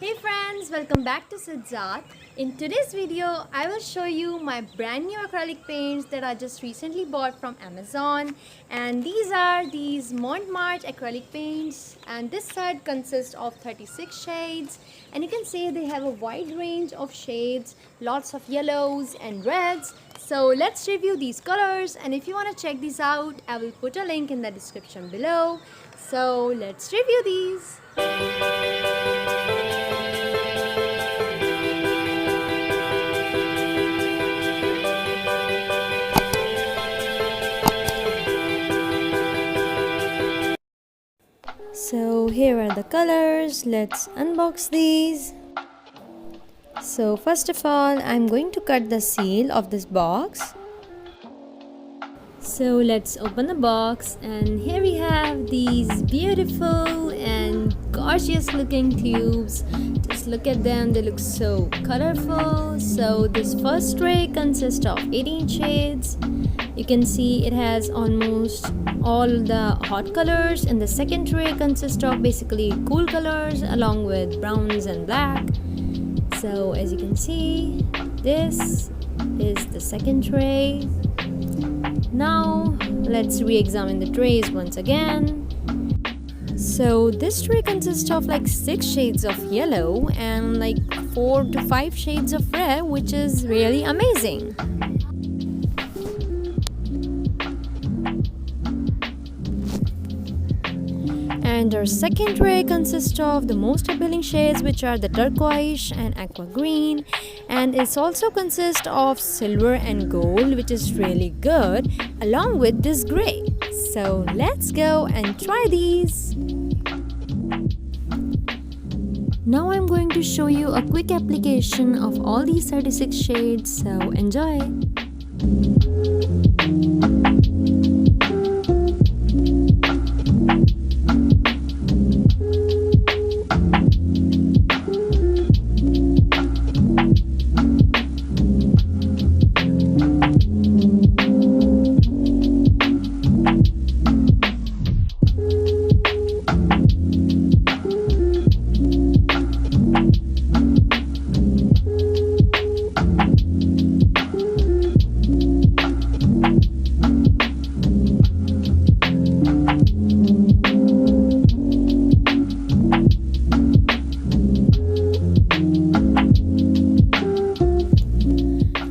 Hey friends, welcome back to Sidzart. In today's video, I will show you my brand new acrylic paints that I just recently bought from Amazon. And these are these MONT MARTE acrylic paints, and this set consists of 36 shades, and you can see they have a wide range of shades, lots of yellows and reds. So let's review these colors, and if you want to check these out, I will put a link in the description below. So let's review these. So here are the colors. Let's unbox these. So first of all, I'm going to cut the seal of this box. So let's open the box, and here we have these beautiful and gorgeous looking tubes. Just look at them, they look so colorful. So this first tray consists of 18 shades. You can see it has almost all the hot colors, and the second tray consists of basically cool colors along with browns and black. So as you can see, this is the second tray. Now let's re-examine the trays once again. So this tray consists of like 6 shades of yellow and like 4 to 5 shades of red, which is really amazing. And our second tray consists of the most appealing shades, which are the turquoise and aqua green, and it also consists of silver and gold, which is really good, along with this gray. So let's go and try these. Now I'm going to show you a quick application of all these 36 shades, so enjoy.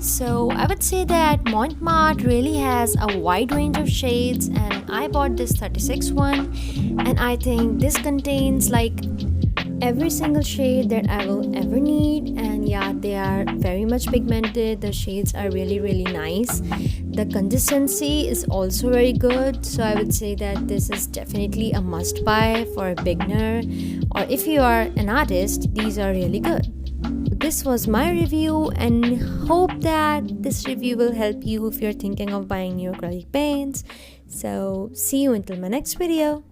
So I would say that MONT MARTE really has a wide range of shades, and I bought this 36 one, and I think this contains like every single shade that I will ever need. And yeah, they are very much pigmented. The shades are really nice. The consistency is also very good, so I would say that this is definitely a must buy for a beginner, or if you are an artist, these are really good. This was my review, and hope that this review will help you if you're thinking of buying new acrylic paints. So see you until my next video.